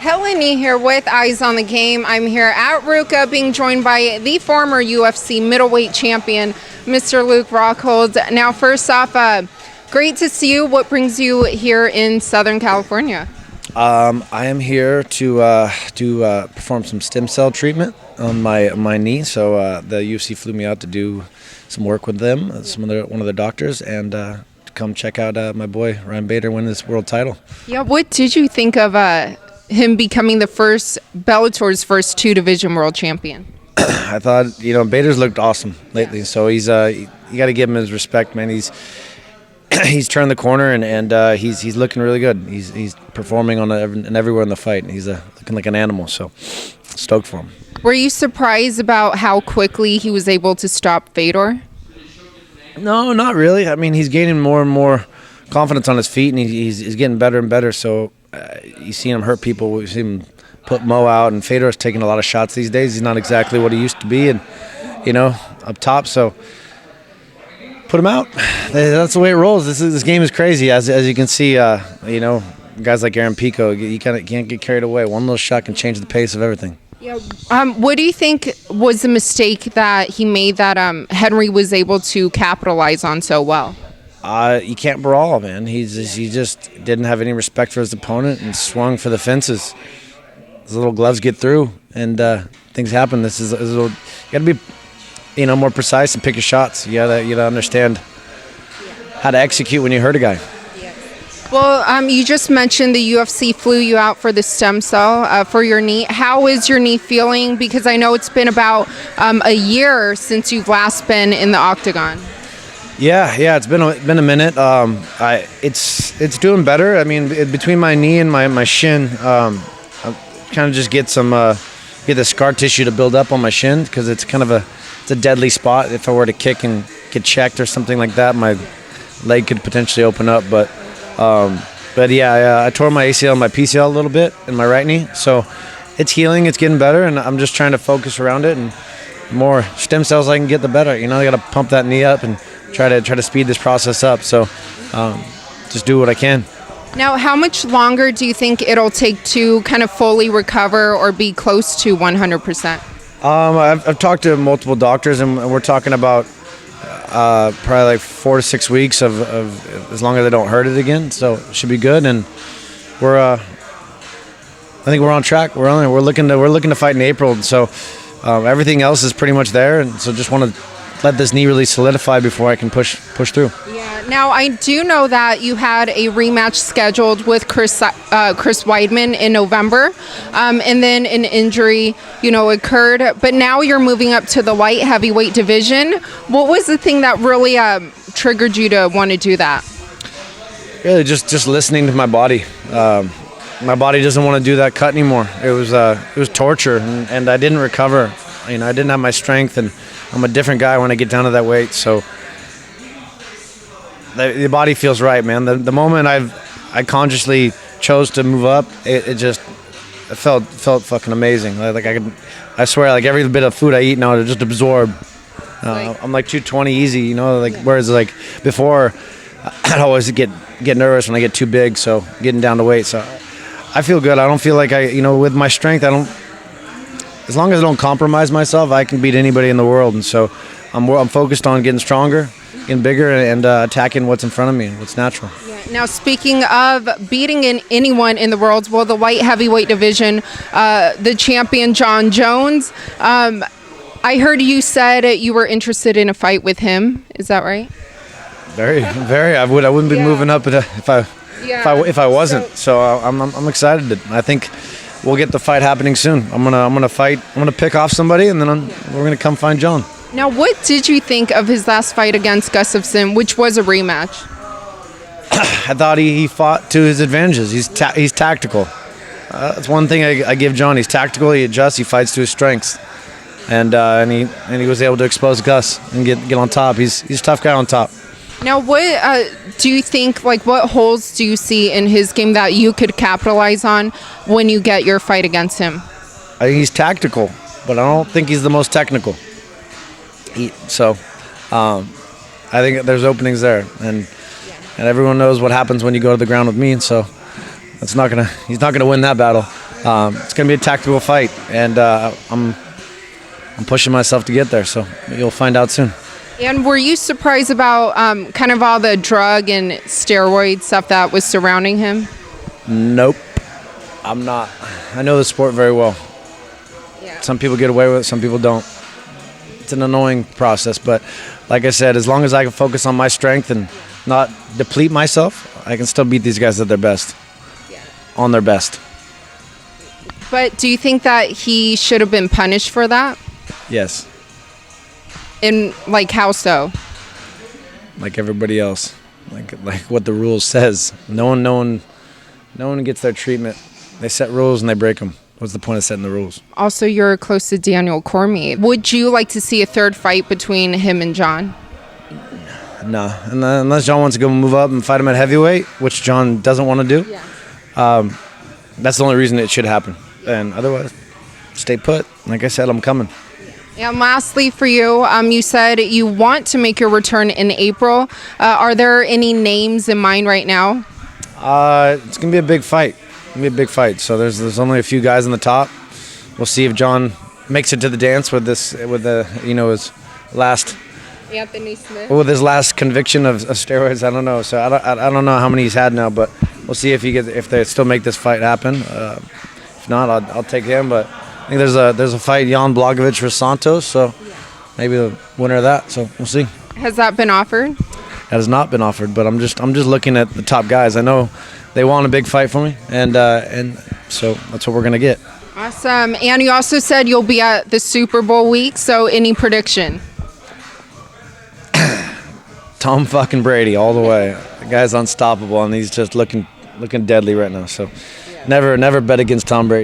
Helen Yee here with Eyes on the Game. I'm here at RVCA being joined by the former UFC middleweight champion, Mr. Luke Rockhold. Now, first off, great to see you. What brings you here in Southern California? I am here to perform some stem cell treatment on my knee. So the UFC flew me out to do some work with them, one of the doctors, and to come check out my boy Ryan Bader win this world title. Yeah, what did you think of him becoming the first Bellator's first two-division world champion? I thought Bader's looked awesome lately, so he's you got to give him his respect, man. He's turned the corner and he's looking really good. He's performing and everywhere in the fight. And he's looking like an animal. So stoked for him. Were you surprised about how quickly he was able to stop Fedor? No, not really. I mean, he's gaining more and more confidence on his feet, and he's getting better and better. So you see him hurt people. You see him put Mo out, and Fedor's taking a lot of shots these days. He's not exactly what he used to be, and up top. So put him out. That's the way it rolls. This game is crazy, as you can see. Guys like Aaron Pico, you kind of can't get carried away. One little shot can change the pace of everything. Yeah. What do you think was the mistake that he made that Henry was able to capitalize on so well? You can't brawl, man. He just didn't have any respect for his opponent and swung for the fences. His little gloves get through, and things happen. You got to be, more precise and pick your shots. You gotta understand how to execute when you hurt a guy. Well, you just mentioned the UFC flew you out for the stem cell for your knee. How is your knee feeling? Because I know it's been about a year since you've last been in the octagon. Yeah, it's been a minute. It's doing better. I mean, between my knee and my shin, I kind of just get the scar tissue to build up on my shin because it's kind of it's a deadly spot. If I were to kick and get checked or something like that, my leg could potentially open up. But I tore my ACL and my PCL a little bit in my right knee, so it's healing. It's getting better, and I'm just trying to focus around it. And the more stem cells I can get, the better. I got to pump that knee up and try to speed this process up. So just do what I can. Now, how much longer do you think it'll take to kind of fully recover or be close to 100%? I've talked to multiple doctors, and we're talking about probably like 4 to 6 weeks of as long as I don't hurt it again. So it should be good, and I think we're on track. We're looking to fight in April. So everything else is pretty much there, and so just want to let this knee really solidify before I can push through. Yeah. Now, I do know that you had a rematch scheduled with Chris Weidman in November, and then an injury, occurred. But now you're moving up to the light heavyweight division. What was the thing that really triggered you to want to do that? Really, just listening to my body. My body doesn't want to do that cut anymore. It was torture, and I didn't recover. I didn't have my strength, and I'm a different guy when I get down to that weight. So the body feels right, man. The moment I consciously chose to move up, it felt fucking amazing. I swear, like every bit of food I eat now to just absorb. I'm like 220 easy, whereas like before, I'd always get nervous when I get too big. So getting down to weight, so I feel good. I don't feel like with my strength, as long as I don't compromise myself, I can beat anybody in the world. And so I'm focused on getting stronger, getting bigger, and attacking what's in front of me, what's natural. Yeah. Now, speaking of beating anyone in the world, well, the light heavyweight division, the champion John Jones, I heard you said you were interested in a fight with him. Is that right? Very, very. I wouldn't be moving up if I wasn't. So I'm excited. I think we'll get the fight happening soon. I'm gonna fight. I'm gonna pick off somebody, and then we're gonna come find John. Now, what did you think of his last fight against Gustafsson, which was a rematch? I thought he fought to his advantages. He's tactical. That's one thing I give John. He's tactical. He adjusts. He fights to his strengths, and he was able to expose Gus and get on top. He's a tough guy on top. Now, what do you think, what holes do you see in his game that you could capitalize on when you get your fight against him? I think he's tactical, but I don't think he's the most technical. I think there's openings there, and everyone knows what happens when you go to the ground with me, so he's not gonna win that battle. It's going to be a tactical fight, and I'm pushing myself to get there. So you'll find out soon. And were you surprised about kind of all the drug and steroid stuff that was surrounding him? Nope, I'm not. I know the sport very well. Yeah. Some people get away with it, some people don't. It's an annoying process, but like I said, as long as I can focus on my strength and not deplete myself, I can still beat these guys at their best, on their best. But do you think that he should have been punished for that? Yes, And like how so? like everybody else, like what the rules says. No one gets their treatment. They set rules and they break them. What's the point of setting the rules? Also, you're close to Daniel Cormier. Would you like to see a third fight between him and John? No, unless John wants to go move up and fight him at heavyweight, which John doesn't want to do. Yeah. That's the only reason it should happen. And otherwise, stay put. Like I said, I'm coming. And lastly for you, you said you want to make your return in April. Are there any names in mind right now? It's gonna be a big fight. So there's only a few guys on the top. We'll see if John makes it to the dance with his last Anthony Smith. with his last conviction of steroids. I don't know. So I don't know how many he's had now, but we'll see if they still make this fight happen. If not, I'll take him. But I think there's a fight, Jan Blachowicz versus Santos. So maybe the winner of that. So we'll see. Has that been offered? That has not been offered, but I'm just looking at the top guys. I know they want a big fight for me, and so that's what we're gonna get. Awesome. And you also said you'll be at the Super Bowl week. So any prediction? Tom fucking Brady all the way. The guy's unstoppable, and he's just looking deadly right now. So never bet against Tom Brady.